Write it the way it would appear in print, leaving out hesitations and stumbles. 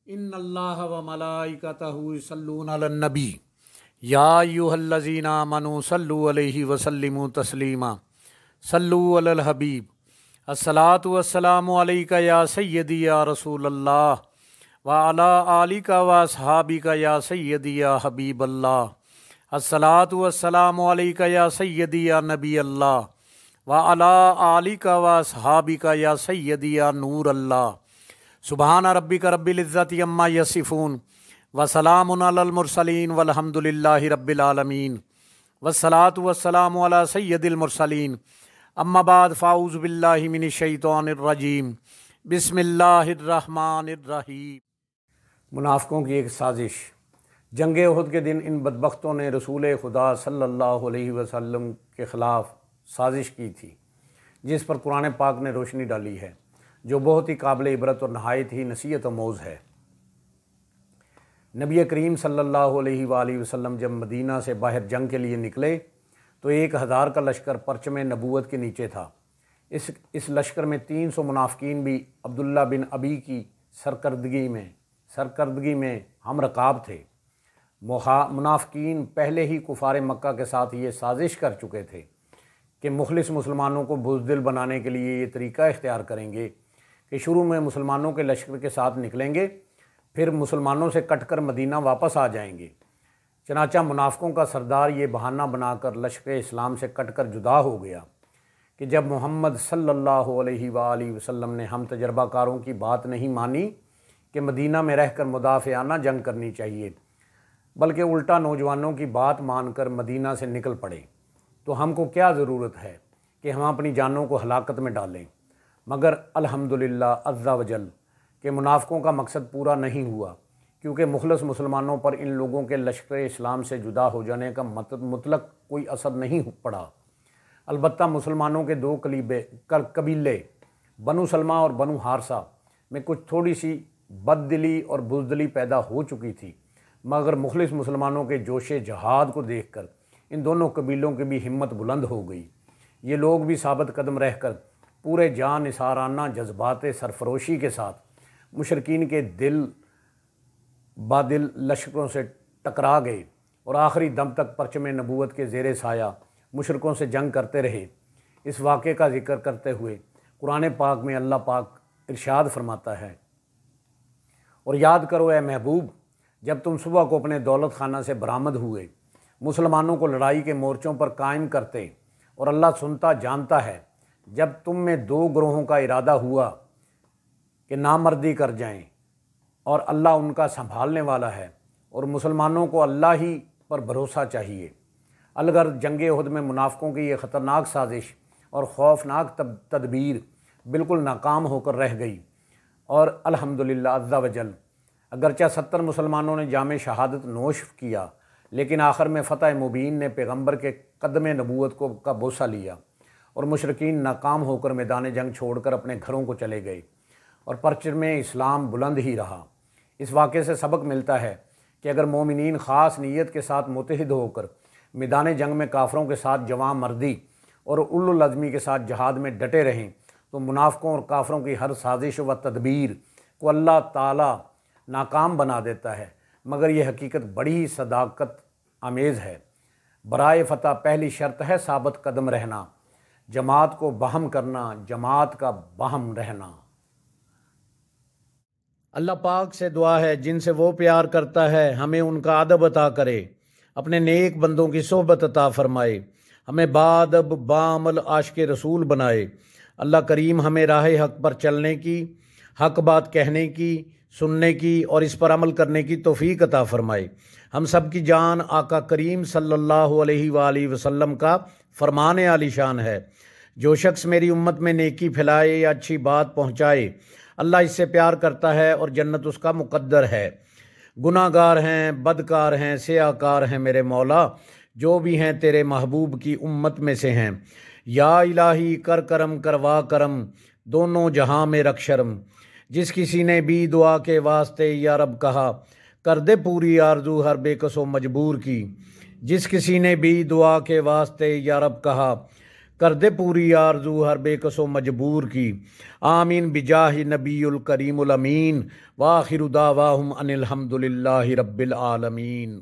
ان اللہ و ملائکتہ یصلون علی النبی یا ایھا الذین آمنوا صلوا علیہ وسلموا تسلیما صلوا علی الحبیب الصلاۃ والسلام علیک یا سیدی یا رسول اللہ وعلی آلک و اصحابک یا سیدی یا حبیب اللہ الصلاۃ والسلام علیک یا سیدی یا نبی اللہ وعلی آلک و اصحابک یا سیدی یا نور اللہ سبحان ربک رب العزت عما یصفون وسلام علی المرسلین والحمد للہ رب العالمین والصلاۃ والسلام علی سید المرسلین اما بعد فاعوذ باللہ من الشیطان الرجیم بسم اللہ الرحمن الرحیم۔ منافقوں کی ایک سازش۔ جنگ احد کے دن ان بدبختوں نے رسول خدا صلی اللہ علیہ وسلم کے خلاف سازش کی تھی، جس پر قرآن پاک نے روشنی ڈالی ہے، جو بہت ہی قابل عبرت اور نہایت ہی نصیحت آموز ہے۔ نبی کریم صلی اللہ علیہ وآلہ وسلم جب مدینہ سے باہر جنگ کے لیے نکلے تو 1000 کا لشکر پرچم نبوت کے نیچے تھا۔ اس لشکر میں 300 منافقین بھی عبداللہ بن ابی کی سرکردگی میں ہم رکاب تھے۔ منافقین پہلے ہی کفار مکہ کے ساتھ یہ سازش کر چکے تھے کہ مخلص مسلمانوں کو بزدل بنانے کے لیے یہ طریقہ اختیار کریں گے کہ شروع میں مسلمانوں کے لشکر کے ساتھ نکلیں گے، پھر مسلمانوں سے کٹ کر مدینہ واپس آ جائیں گے۔ چنانچہ منافقوں کا سردار یہ بہانہ بنا کر لشکر اسلام سے کٹ کر جدا ہو گیا کہ جب محمد صلی اللہ علیہ وآلہ وسلم نے ہم تجربہ کاروں کی بات نہیں مانی کہ مدینہ میں رہ کر مدافعانہ جنگ کرنی چاہیے، بلکہ الٹا نوجوانوں کی بات مان کر مدینہ سے نکل پڑے، تو ہم کو کیا ضرورت ہے کہ ہم اپنی جانوں کو ہلاکت میں ڈالیں؟ مگر الحمدللہ عز وجل کہ منافقوں کا مقصد پورا نہیں ہوا، کیونکہ مخلص مسلمانوں پر ان لوگوں کے لشکر اسلام سے جدا ہو جانے کا مطلق کوئی اثر نہیں پڑا۔ البتہ مسلمانوں کے 2 قبیلے بنو سلمہ اور بنو حارثہ میں کچھ تھوڑی سی بد دلی اور بزدلی پیدا ہو چکی تھی، مگر مخلص مسلمانوں کے جوش جہاد کو دیکھ کر ان دونوں قبیلوں کی بھی ہمت بلند ہو گئی۔ یہ لوگ بھی ثابت قدم رہ کر پورے جان نثارانہ جذبات سرفروشی کے ساتھ مشرکین کے دل بادل لشکروں سے ٹکرا گئے اور آخری دم تک پرچم نبوت کے زیر سایہ مشرکوں سے جنگ کرتے رہے۔ اس واقعے کا ذکر کرتے ہوئے قرآن پاک میں اللہ پاک ارشاد فرماتا ہے، اور یاد کرو اے محبوب، جب تم صبح کو اپنے دولت خانہ سے برآمد ہوئے، مسلمانوں کو لڑائی کے مورچوں پر قائم کرتے، اور اللہ سنتا جانتا ہے جب تم میں 2 گروہوں کا ارادہ ہوا کہ نامردی کر جائیں، اور اللہ ان کا سنبھالنے والا ہے، اور مسلمانوں کو اللہ ہی پر بھروسہ چاہیے۔ الغرض جنگ احد میں منافقوں کی یہ خطرناک سازش اور خوفناک تدبیر بالکل ناکام ہو کر رہ گئی، اور الحمدللہ عز وجل اگرچہ 70 مسلمانوں نے جام شہادت نوش کیا، لیکن آخر میں فتح مبین نے پیغمبر کے قدم نبوت کا بوسہ لیا، اور مشرکین ناکام ہو کر میدان جنگ چھوڑ کر اپنے گھروں کو چلے گئے، اور پرچم اسلام بلند ہی رہا۔ اس واقعے سے سبق ملتا ہے کہ اگر مومنین خاص نیت کے ساتھ متحد ہو کر میدان جنگ میں کافروں کے ساتھ جواں مردی اور اولو العزمی کے ساتھ جہاد میں ڈٹے رہیں تو منافقوں اور کافروں کی ہر سازش و تدبیر کو اللہ تعالیٰ ناکام بنا دیتا ہے۔ مگر یہ حقیقت بڑی ہی صداقت آمیز ہے۔ برائے فتح پہلی شرط ہے ثابت قدم رہنا، جماعت کو باہم کرنا، جماعت کا باہم رہنا۔ اللہ پاک سے دعا ہے جن سے وہ پیار کرتا ہے ہمیں ان کا ادب عطا کرے، اپنے نیک بندوں کی صحبت عطا فرمائے، ہمیں باادب باعمل عاشق رسول بنائے۔ اللہ کریم ہمیں راہ حق پر چلنے کی، حق بات کہنے کی، سننے کی اور اس پر عمل کرنے کی توفیق عطا فرمائے۔ ہم سب کی جان آقا کریم صلی اللہ علیہ وآلہ وسلم کا فرمان عالی شان ہے، جو شخص میری امت میں نیکی پھیلائے یا اچھی بات پہنچائے، اللہ اس سے پیار کرتا ہے اور جنت اس کا مقدر ہے۔ گناہ گار ہیں، بدکار ہیں، سیاہ کار ہیں میرے مولا، جو بھی ہیں تیرے محبوب کی امت میں سے ہیں۔ یا الہی کر کرم کروا کرم، دونوں جہاں میں رکھ شرم۔ جس کسی نے بھی دعا کے واسطے یا رب کہا، کر دے پوری آرزو ہر بے کس و مجبور کی۔ جس کسی نے بھی دعا کے واسطے یا رب کہا، کر دے پوری آرزو ہر بے کس و مجبور کی، آمین بجاہ نبی الکریم الامین، وآخر دعواہم ان الحمد للہ رب العالمین۔